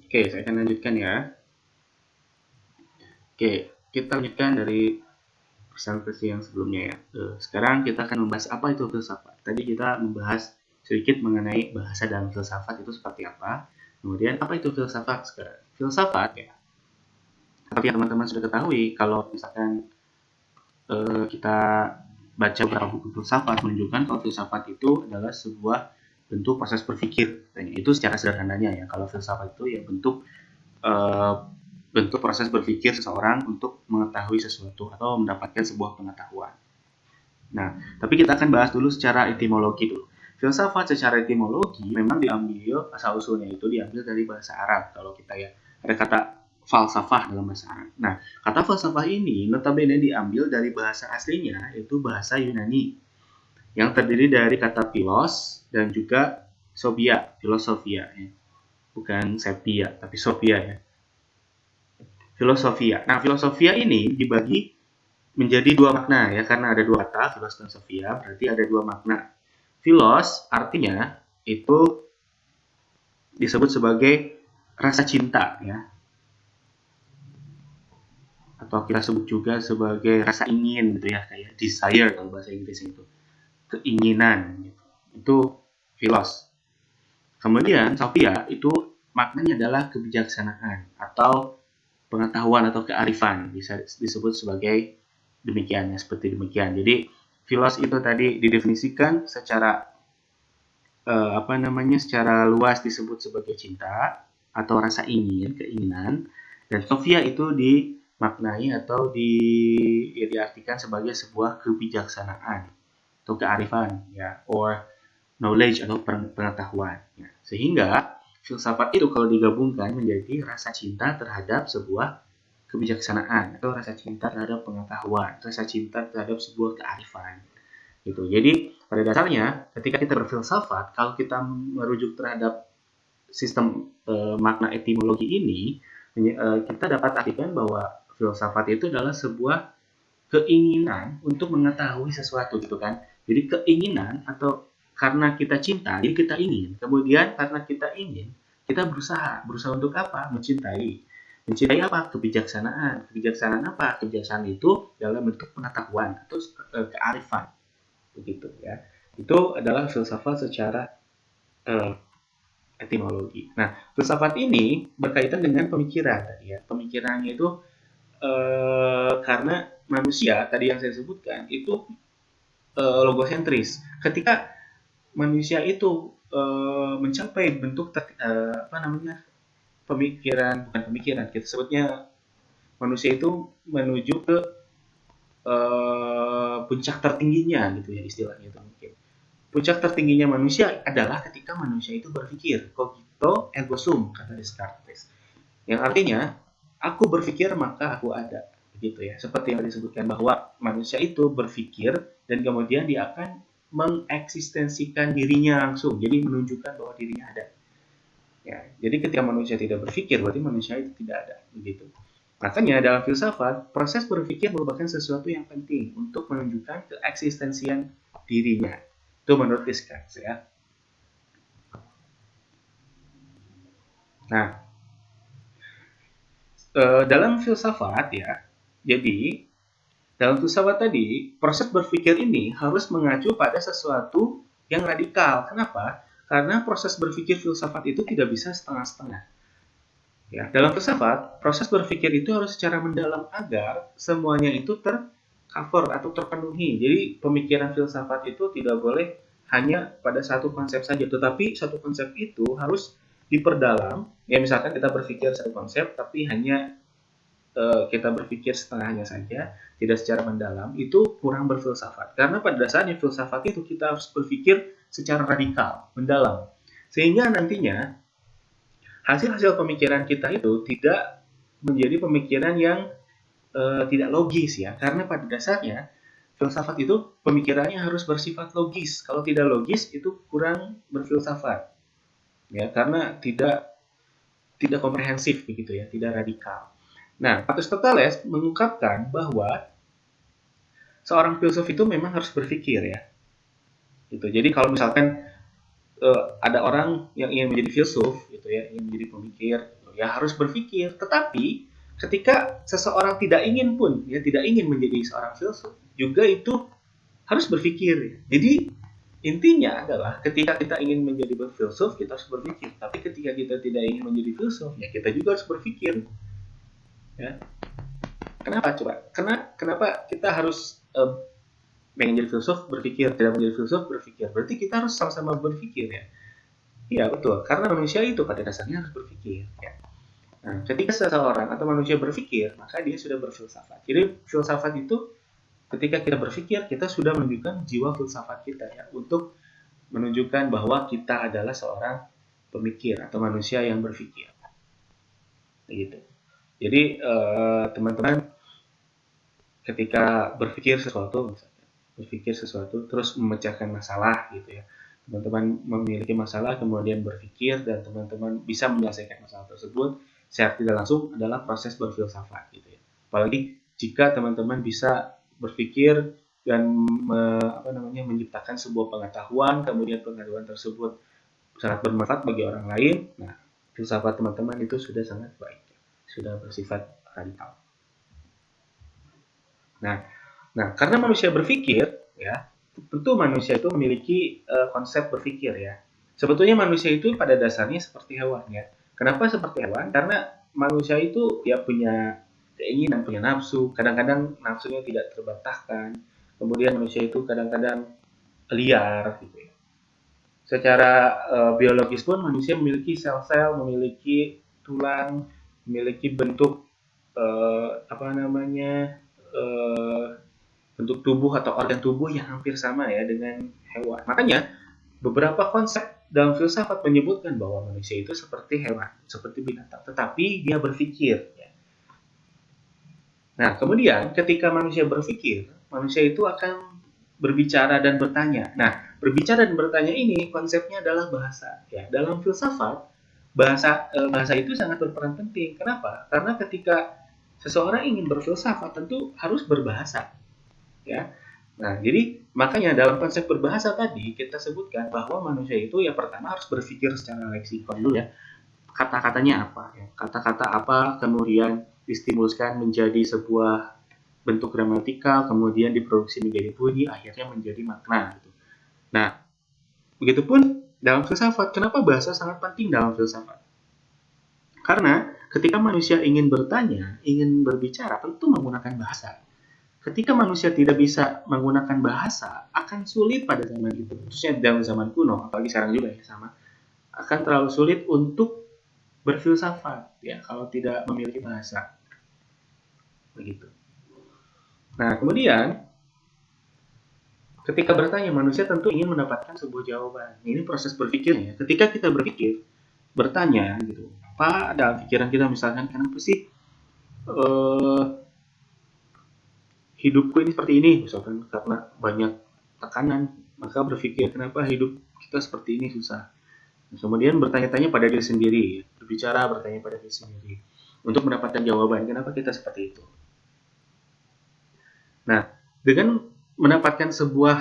Oke, saya akan lanjutkan ya. Oke, kita lanjutkan dari presentasi yang sebelumnya ya. Sekarang kita akan membahas apa itu filsafat. Tadi kita membahas sedikit mengenai bahasa dalam filsafat itu seperti apa. Kemudian apa itu filsafat sekarang? Filsafat ya, seperti yang teman-teman sudah ketahui, kalau misalkan kita baca beberapa buku filsafat menunjukkan kalau filsafat itu adalah sebuah bentuk proses berpikir. Dan itu secara sederhananya ya. Kalau filsafat itu ya bentuk proses berpikir seseorang untuk mengetahui sesuatu atau mendapatkan sebuah pengetahuan. Nah, tapi kita akan bahas dulu secara etimologi dulu. Filsafat secara etimologi memang diambil, asal usulnya itu diambil dari bahasa Arab. Kalau kita ya, ada kata falsafah dalam bahasa Arab. Nah, kata falsafah ini notabene diambil dari bahasa aslinya, yaitu bahasa Yunani, yang terdiri dari kata philos dan juga sophia, filosofia. Ya. Bukan sepia, tapi sophia ya. Filosofia. Nah, filosofia ini dibagi menjadi dua makna ya, karena ada dua kata, filos dan sophia, berarti ada dua makna. Filos artinya itu disebut sebagai rasa cinta ya, atau kita sebut juga sebagai rasa ingin gitu ya, kayak desire kalau bahasa Inggris itu, keinginan gitu. Itu filos. Kemudian sophia itu maknanya adalah kebijaksanaan atau pengetahuan atau kearifan, bisa disebut sebagai demikian ya, seperti demikian. Jadi filos itu tadi didefinisikan secara secara luas disebut sebagai cinta atau rasa ingin, keinginan, dan sophia itu dimaknai atau diartikan sebagai sebuah kebijaksanaan atau kearifan ya, or knowledge atau pengetahuan ya. Sehingga filsafat itu kalau digabungkan menjadi rasa cinta terhadap sebuah kebijaksanaan atau rasa cinta terhadap pengetahuan, rasa cinta terhadap sebuah kearifan gitu. Jadi pada dasarnya ketika kita berfilsafat, kalau kita merujuk terhadap sistem makna etimologi ini, kita dapat artikan bahwa filsafat itu adalah sebuah keinginan untuk mengetahui sesuatu gitu kan. Jadi keinginan atau karena kita cinta, jadi kita ingin. Kemudian karena kita ingin, kita berusaha untuk apa? Mencintai. Mencintai apa? Kebijaksanaan. Kebijaksanaan apa? Kebijaksanaan itu dalam bentuk pengetahuan atau kearifan. Begitu ya. Itu adalah filsafat secara etimologi. Nah, filsafat ini berkaitan dengan pemikiran tadi ya. Pemikirannya itu karena manusia tadi yang saya sebutkan itu logosentris. Ketika manusia itu mencapai bentuk pemikiran, bukan pemikiran, kita sebutnya manusia itu menuju ke puncak tertingginya gitu ya, istilahnya itu mungkin. Puncak tertingginya manusia adalah ketika manusia itu berpikir, cogito ergo sum, kata Descartes. Yang artinya, aku berpikir maka aku ada. Begitu ya. Seperti yang disebutkan bahwa manusia itu berpikir dan kemudian dia akan mengeksistensikan dirinya langsung. Jadi menunjukkan bahwa dirinya ada. Ya, jadi ketika manusia tidak berpikir, berarti manusia itu tidak ada. Begitu. Makanya dalam filsafat, proses berpikir merupakan sesuatu yang penting untuk menunjukkan keeksistensian dirinya. Itu menurut Descartes ya. Nah, dalam filsafat ya, jadi dalam filsafat tadi, proses berpikir ini harus mengacu pada sesuatu yang radikal. Kenapa? Karena proses berpikir filsafat itu tidak bisa setengah-setengah. Ya, dalam filsafat, proses berpikir itu harus secara mendalam agar semuanya itu tercover atau terpenuhi. Jadi pemikiran filsafat itu tidak boleh hanya pada satu konsep saja, tetapi satu konsep itu harus diperdalam. Ya misalkan kita berpikir satu konsep, tapi hanya kita berpikir setengahnya saja, tidak secara mendalam, itu kurang berfilsafat. Karena pada dasarnya filsafat itu kita harus berpikir secara radikal, mendalam. Sehingga nantinya hasil-hasil pemikiran kita itu tidak menjadi pemikiran yang tidak logis ya. Karena pada dasarnya filsafat itu pemikirannya harus bersifat logis. Kalau tidak logis itu kurang berfilsafat. Ya, karena tidak komprehensif begitu ya, tidak radikal. Nah, Aristoteles mengungkapkan bahwa seorang filsuf itu memang harus berpikir ya. Gitu. Jadi kalau misalkan ada orang yang ingin menjadi filsuf gitu ya, ingin menjadi pemikir, gitu, ya harus berpikir. Tetapi ketika seseorang tidak ingin pun, ya tidak ingin menjadi seorang filsuf, juga itu harus berpikir. Ya. Jadi intinya adalah ketika kita ingin menjadi filsuf, kita harus berpikir. Tapi ketika kita tidak ingin menjadi filsuf, ya kita juga harus berpikir. Ya. Kenapa coba? Kenapa kita harus pengen jadi filsuf berpikir, tidak menjadi filsuf berpikir? Berarti kita harus sama-sama berpikir ya. Iya betul, karena manusia itu pada dasarnya harus berpikir. Ya. Nah, ketika seseorang atau manusia berpikir, maka dia sudah berfilsafat. Jadi filsafat itu ketika kita berpikir, kita sudah menunjukkan jiwa filsafat kita ya, untuk menunjukkan bahwa kita adalah seorang pemikir atau manusia yang berpikir. Gitu. Jadi teman-teman ketika berpikir sesuatu, terus memecahkan masalah gitu ya. Teman-teman memiliki masalah kemudian berpikir dan teman-teman bisa menyelesaikan masalah tersebut secara tidak langsung adalah proses berfilsafat gitu ya. Apalagi jika teman-teman bisa berpikir dan menciptakan sebuah pengetahuan, kemudian pengetahuan tersebut sangat bermanfaat bagi orang lain. Nah, filsafat teman-teman itu sudah sangat baik, sudah bersifat radikal. Nah, karena manusia berpikir, ya, tentu manusia itu memiliki konsep berpikir ya. Sebetulnya manusia itu pada dasarnya seperti hewan ya. Kenapa seperti hewan? Karena manusia itu ya punya keinginan, punya nafsu. Kadang-kadang nafsunya tidak terbataskan. Kemudian manusia itu kadang-kadang liar gitu ya. Secara biologis pun manusia memiliki sel-sel, memiliki tulang, memiliki bentuk bentuk tubuh atau organ tubuh yang hampir sama ya dengan hewan. Makanya beberapa konsep dalam filsafat menyebutkan bahwa manusia itu seperti hewan, seperti binatang, tetapi dia berpikir. Ya. Nah, kemudian ketika manusia berpikir, manusia itu akan berbicara dan bertanya. Nah, berbicara dan bertanya ini konsepnya adalah bahasa. Ya, dalam filsafat bahasa itu sangat berperan penting. Kenapa? Karena ketika seseorang ingin berfilsafat tentu harus berbahasa. Ya. Nah, jadi makanya dalam konsep berbahasa tadi kita sebutkan bahwa manusia itu ya pertama harus berpikir secara leksikon dulu ya. Kata-katanya apa ya? Kata-kata apa kemudian distimuluskan menjadi sebuah bentuk gramatikal, kemudian diproduksi menjadi bunyi, akhirnya menjadi makna gitu. Nah, begitupun dalam filsafat. Kenapa bahasa sangat penting dalam filsafat? Karena ketika manusia ingin bertanya, ingin berbicara, tentu menggunakan bahasa. Ketika manusia tidak bisa menggunakan bahasa, akan sulit pada zaman itu, khususnya dalam zaman kuno, apalagi sekarang juga ya sama, akan terlalu sulit untuk berfilsafat ya kalau tidak memiliki bahasa. Begitu. Nah, kemudian ketika bertanya, manusia tentu ingin mendapatkan sebuah jawaban. Ini proses berpikirnya. Ketika kita berpikir, bertanya gitu, apa ada pikiran kita misalkan, kenapa sih hidupku ini seperti ini, misalkan karena banyak tekanan, maka berpikir kenapa hidup kita seperti ini susah. Kemudian bertanya-tanya pada diri sendiri, berbicara, bertanya pada diri sendiri untuk mendapatkan jawaban kenapa kita seperti itu. Nah, dengan mendapatkan sebuah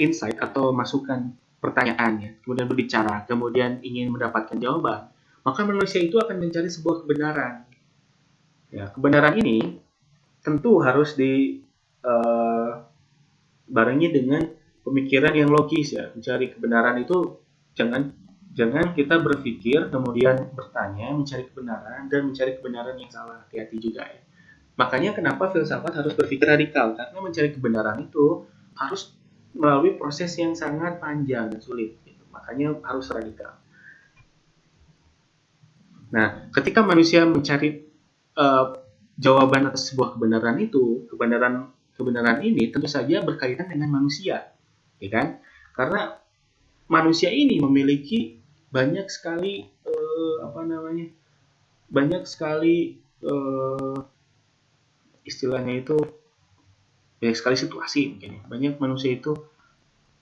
insight atau masukan pertanyaannya, kemudian berbicara, kemudian ingin mendapatkan jawaban, maka manusia itu akan mencari sebuah kebenaran. Ya, kebenaran ini tentu harus dibarengi dengan pemikiran yang logis ya. Mencari kebenaran itu jangan kita berpikir kemudian bertanya, mencari kebenaran dan mencari kebenaran yang salah. Hati-hati juga ya. Makanya kenapa filsafat harus berpikir radikal, karena mencari kebenaran itu harus melalui proses yang sangat panjang dan sulit. Gitu. Makanya harus radikal. Nah, ketika manusia mencari jawaban atas sebuah kebenaran itu, kebenaran ini tentu saja berkaitan dengan manusia, ya kan? Karena manusia ini memiliki banyak sekali istilahnya itu banyak sekali situasi mungkin ya. Banyak manusia itu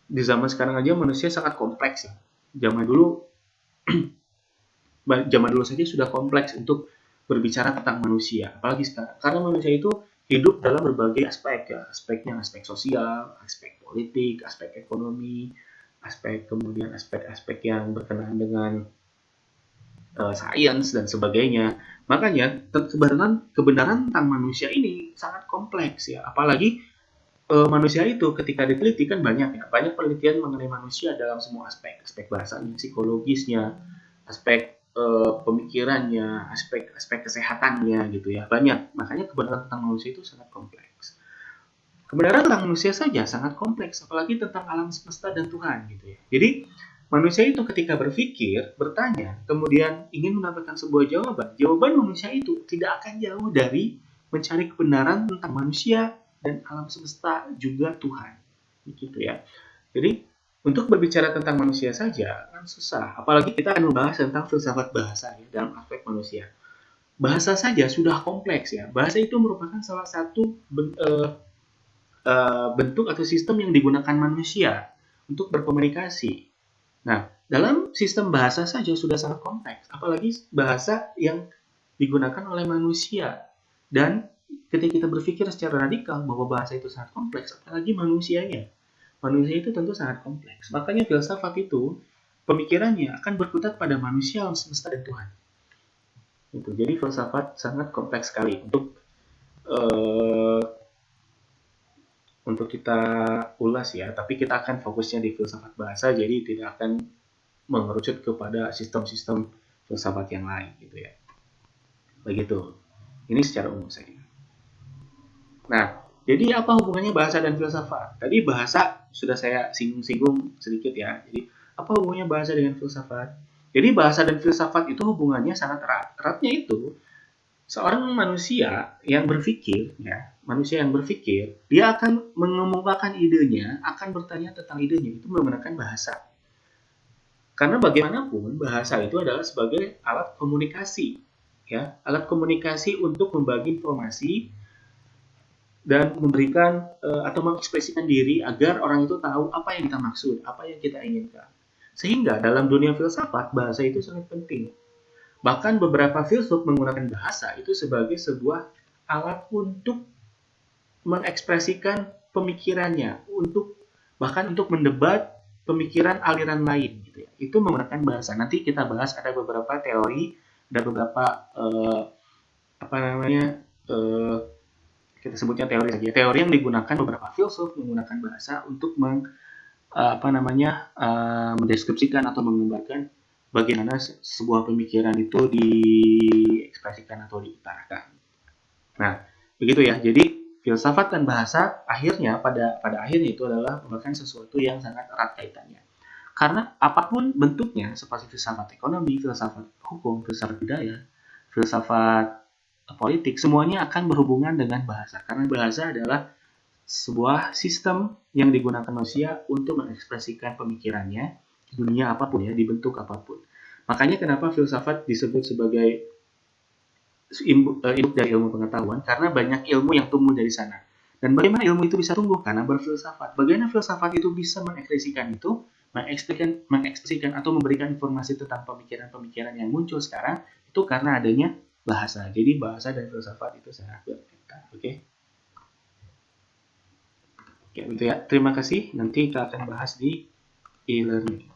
di zaman sekarang aja manusia sangat kompleks ya. Zaman dulu saja sudah kompleks untuk berbicara tentang manusia, apalagi sekarang. Karena manusia itu hidup dalam berbagai aspek ya, aspeknya aspek sosial, aspek politik, aspek ekonomi, aspek yang berkenaan dengan sains dan sebagainya. Makanya kebenaran tentang manusia ini sangat kompleks ya. Apalagi manusia itu ketika diteliti kan banyak penelitian mengenai manusia dalam semua aspek bahasanya, psikologisnya, aspek pemikirannya, aspek kesehatannya gitu ya, banyak. Makanya kebenaran tentang manusia itu sangat kompleks. Kebenaran tentang manusia saja sangat kompleks, apalagi tentang alam semesta dan Tuhan gitu ya. Jadi manusia itu ketika berpikir, bertanya, kemudian ingin mendapatkan sebuah jawaban manusia itu tidak akan jauh dari mencari kebenaran tentang manusia dan alam semesta juga Tuhan. Gitu ya. Jadi untuk berbicara tentang manusia saja kan susah, apalagi kita akan membahas tentang filsafat bahasa ya, dalam aspek manusia. Bahasa saja sudah kompleks ya. Bahasa itu merupakan salah satu bentuk atau sistem yang digunakan manusia untuk berkomunikasi. Nah, dalam sistem bahasa saja sudah sangat kompleks, apalagi bahasa yang digunakan oleh manusia. Dan ketika kita berpikir secara radikal bahwa bahasa itu sangat kompleks, apalagi manusianya. Manusia itu tentu sangat kompleks. Makanya filsafat itu pemikirannya akan berkutat pada manusia, alam semesta, dan Tuhan. Itu. Jadi filsafat sangat kompleks sekali uh, untuk kita ulas ya, tapi kita akan fokusnya di filsafat bahasa, jadi tidak akan mengerucut kepada sistem-sistem filsafat yang lain gitu ya. Begitu. Ini secara umum saja. Nah, jadi apa hubungannya bahasa dan filsafat? Tadi bahasa sudah saya singgung-singgung sedikit ya. Jadi apa hubungannya bahasa dengan filsafat? Jadi bahasa dan filsafat itu hubungannya sangat erat. Eratnya itu seorang manusia yang berpikir, ya, manusia yang berpikir, dia akan mengemukakan idenya, akan bertanya tentang idenya itu menggunakan bahasa. Karena bagaimanapun bahasa itu adalah sebagai alat komunikasi, ya, alat komunikasi untuk membagi informasi dan memberikan atau mengekspresikan diri agar orang itu tahu apa yang kita maksud, apa yang kita inginkan. Sehingga dalam dunia filsafat bahasa itu sangat penting. Bahkan beberapa filsuf menggunakan bahasa itu sebagai sebuah alat untuk mengekspresikan pemikirannya, bahkan untuk mendebat pemikiran aliran lain gitu ya. Itu menggunakan bahasa. Nanti kita bahas ada beberapa teori, ada beberapa apa namanya kita sebutnya teori saja. Teori yang digunakan beberapa filsuf menggunakan bahasa untuk mendeskripsikan atau menggambarkan bagaimana sebuah pemikiran itu diekspresikan atau diutarakan. Nah, begitu ya. Jadi filsafat dan bahasa akhirnya pada akhirnya itu adalah merupakan sesuatu yang sangat erat kaitannya. Karena apapun bentuknya seperti filsafat ekonomi, filsafat hukum, filsafat budaya, filsafat politik, semuanya akan berhubungan dengan bahasa. Karena bahasa adalah sebuah sistem yang digunakan manusia untuk mengekspresikan pemikirannya di dunia apapun ya, di bentuk apapun. Makanya kenapa filsafat disebut sebagai induk dari ilmu pengetahuan, karena banyak ilmu yang tumbuh dari sana. Dan bagaimana ilmu itu bisa tumbuh? Karena berfilsafat. Bagaimana filsafat itu bisa mengekspresikan atau memberikan informasi tentang pemikiran-pemikiran yang muncul sekarang, itu karena adanya bahasa. Jadi bahasa dan filsafat itu sangat berkaitan. Oke? Oke, itu ya. Terima kasih. Nanti kita akan bahas di e-learning.